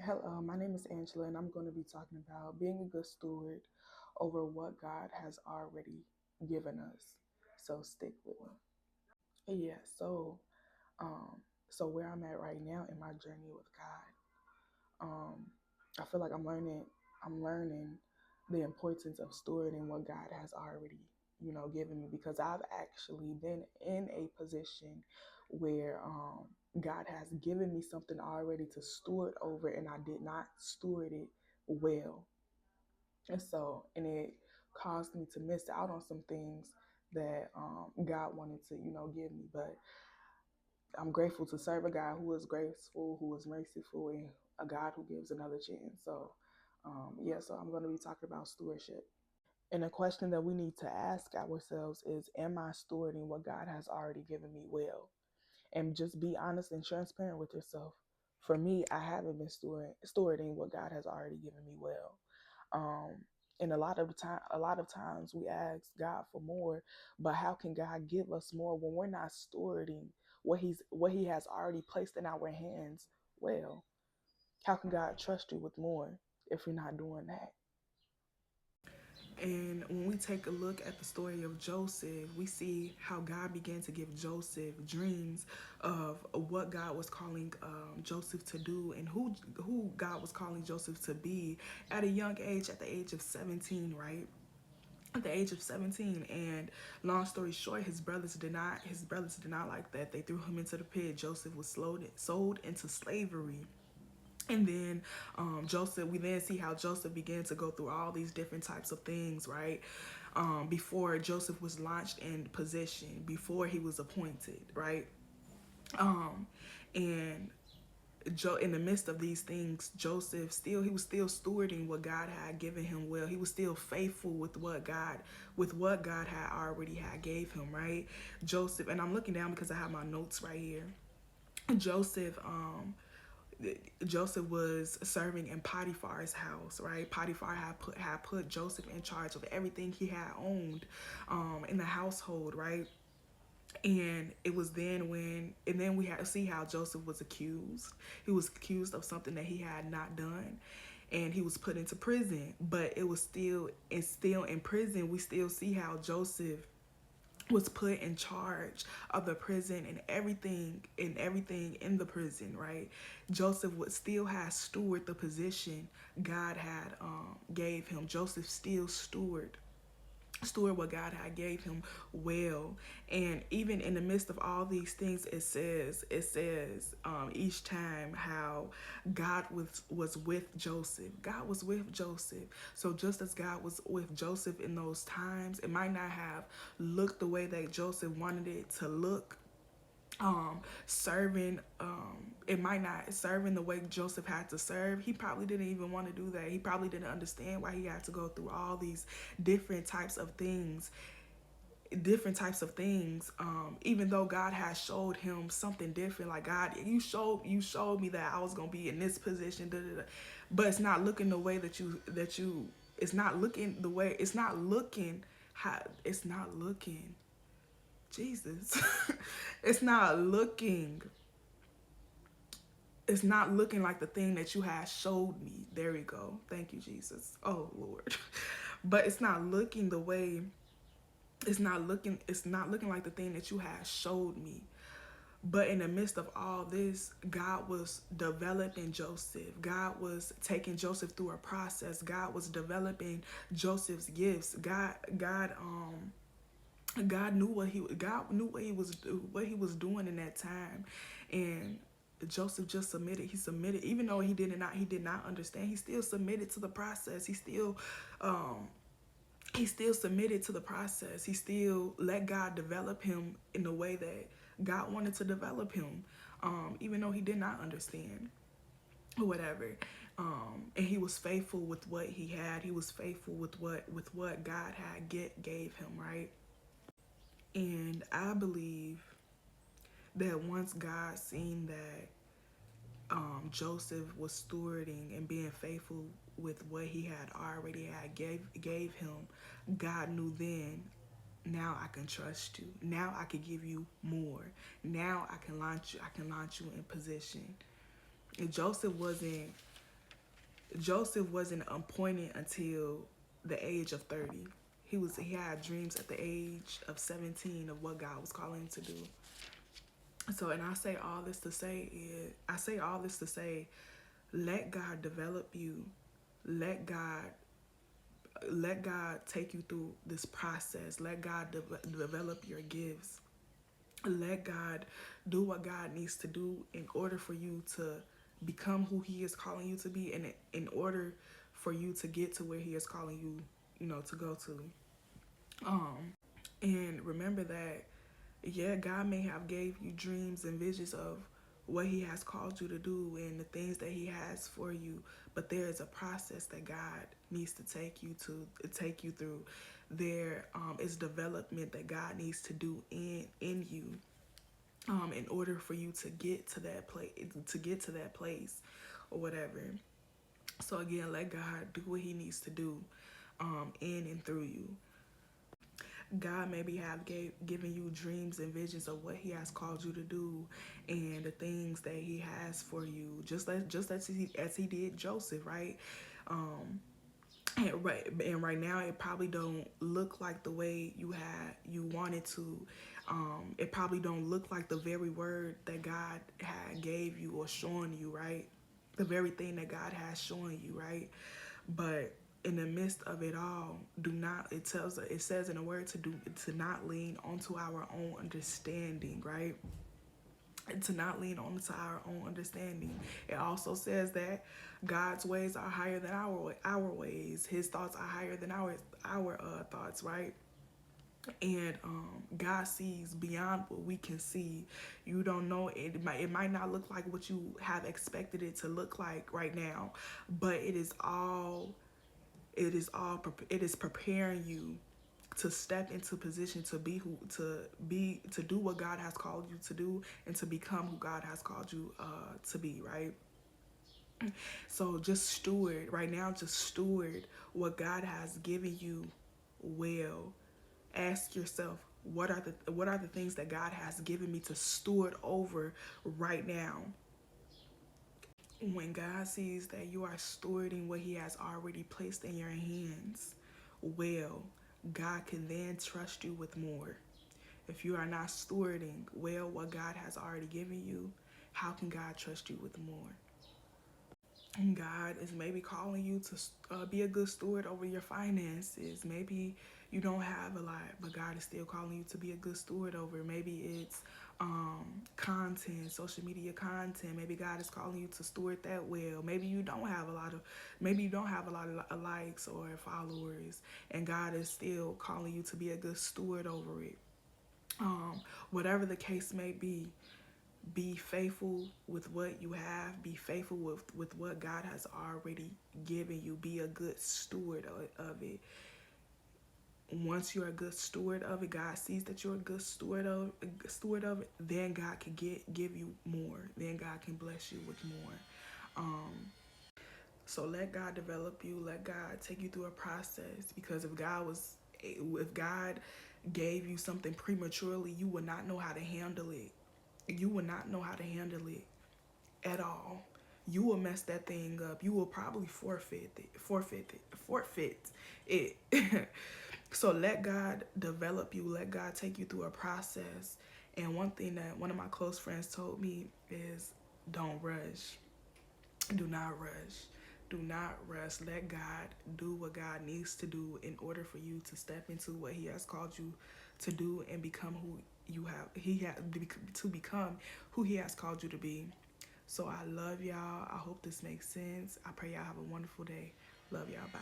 Hello, my name is Angela, and I'm going to be talking about being a good steward over what God has already given us. So stick with me. Yeah, um, so where I'm at right now in my journey with God, I feel like I'm learning the importance of stewarding what God has already, given me because I've actually been in a position where God has given me something already to steward over, and I did not steward it well, and it caused me to miss out on some things that God wanted to, give me, but I'm grateful to serve a God who is graceful, who is merciful, and a God who gives another chance. So I'm going to be talking about stewardship. And a question that we need to ask ourselves is, am I stewarding what God has already given me well? And just be honest and transparent with yourself. For me, I haven't been stewarding what God has already given me well. Um, and a lot of times we ask God for more, but how can God give us more when we're not stewarding what He has already placed in our hands well? How can God trust you with more if you're not doing that? And when we take a look at the story of Joseph, we see how God began to give Joseph dreams of what God was calling Joseph to do, and who God was calling Joseph to be at a young age, at the age of 17, right? At the age of 17. And long story short, his brothers did not like that. They threw him into the pit. Joseph was sold into slavery. And then we then see how Joseph began to go through all these different types of things, right? Before Joseph was launched in position, before he was appointed, right? Um, and in the midst of these things, he was still stewarding what God had given him well. He was still faithful with what God had already had gave him, right? Joseph, and I'm looking down because I have my notes right here. Joseph, Joseph was serving in Potiphar's house, right? Potiphar had put Joseph in charge of everything he had owned in the household, right? And it was and then we had to see how Joseph was accused. He was accused of something that he had not done, and he was put into prison. But it's still in prison. We still see how Joseph was put in charge of the prison and everything in the prison, right? Joseph would still have steward the position God had gave him. Joseph still steward what God had gave him well. And even in the midst of all these things, it says each time how God was with Joseph. God was with Joseph. So just as God was with Joseph in those times, it might not have looked the way that Joseph wanted it to look, serving it might not serving the way Joseph had to serve. He probably didn't even want to do that. He probably didn't understand why he had to go through all these different types of things even though God has showed him something different. Like, God, you showed me that I was gonna be in this position, da, da, da. But it's not looking the way that you it's not looking how it's not looking Jesus. it's not looking it's not looking like the thing that you had showed me. There we go. Thank you, Jesus. Oh Lord. But it's not looking like the thing that you had showed me. But in the midst of all this, God was developing Joseph. God was taking Joseph through a process. God was developing Joseph's gifts. God knew what he was doing in that time. And Joseph just submitted. He submitted, even though he did not understand. He still submitted to the process. Um, he still submitted to the process. He still let God develop him in the way that God wanted to develop him, even though he did not understand or whatever. And he was faithful with what he had. He was faithful with what God had gave him, right? And I believe that once God seen that Joseph was stewarding and being faithful with what he had already had gave him, God knew then, now I can trust you. Now I can give you more. Now I can launch you in position. And Joseph wasn't Joseph wasn't appointed until the age of 30. He had dreams at the age of 17 of what God was calling him to do. So, and I say all this to say, let God develop you. Let God let God take you through this process. Let God develop your gifts. Let God do what God needs to do in order for you to become who He is calling you to be, and in order for you to get to where He is calling you, to go to. And remember that, yeah, God may have gave you dreams and visions of what He has called you to do and the things that He has for you, but there is a process that God needs to take you through. There is development that God needs to do in you, in order for you to get to that place or whatever. So again, let God do what He needs to do, in and through you. God maybe have given you dreams and visions of what He has called you to do and the things that He has for you, just as He did Joseph, right? And right now it probably don't look like the way you wanted to. It probably don't look like the very word that God had gave you or shown you, right? The very thing that God has shown you, right? But in the midst of it all, it says in the word to not lean onto our own understanding, right? And to not lean onto our own understanding. It also says that God's ways are higher than our ways. His thoughts are higher than our thoughts, right? And God sees beyond what we can see. You don't know, it might not look like what you have expected it to look like right now, but it is preparing you to step into position to do what God has called you to do and to become who God has called you to be, right? So just steward what God has given you well. Ask yourself, what are the things that God has given me to steward over right now? When God sees that you are stewarding what He has already placed in your hands well, God can then trust you with more. If you are not stewarding well what God has already given you, how can God trust you with more? And God is maybe calling you to be a good steward over your finances. Maybe you don't have a lot, but God is still calling you to be a good steward over. Maybe it's content, social media content. Maybe God is calling you to steward that well. Maybe you don't have a lot of likes or followers, and God is still calling you to be a good steward over it. Whatever the case may be faithful with what you have. Be faithful with what God has already given you. Be a good steward of it. Once you're a good steward of it, God sees that you're a good steward of it, then God can give you more. Then God can bless you with more. So let God develop you. Let God take you through a process, because if God gave you something prematurely, you would not know how to handle it. You will not know how to handle it at all. You will mess that thing up. You will probably forfeit it. So let God develop you. Let God take you through a process. And one thing that one of my close friends told me is, don't rush. Do not rush. Do not rush. Let God do what God needs to do in order for you to step into what He has called you to do and become who to become who He has called you to be. So I love y'all. I hope this makes sense. I pray y'all have a wonderful day. Love y'all. Bye.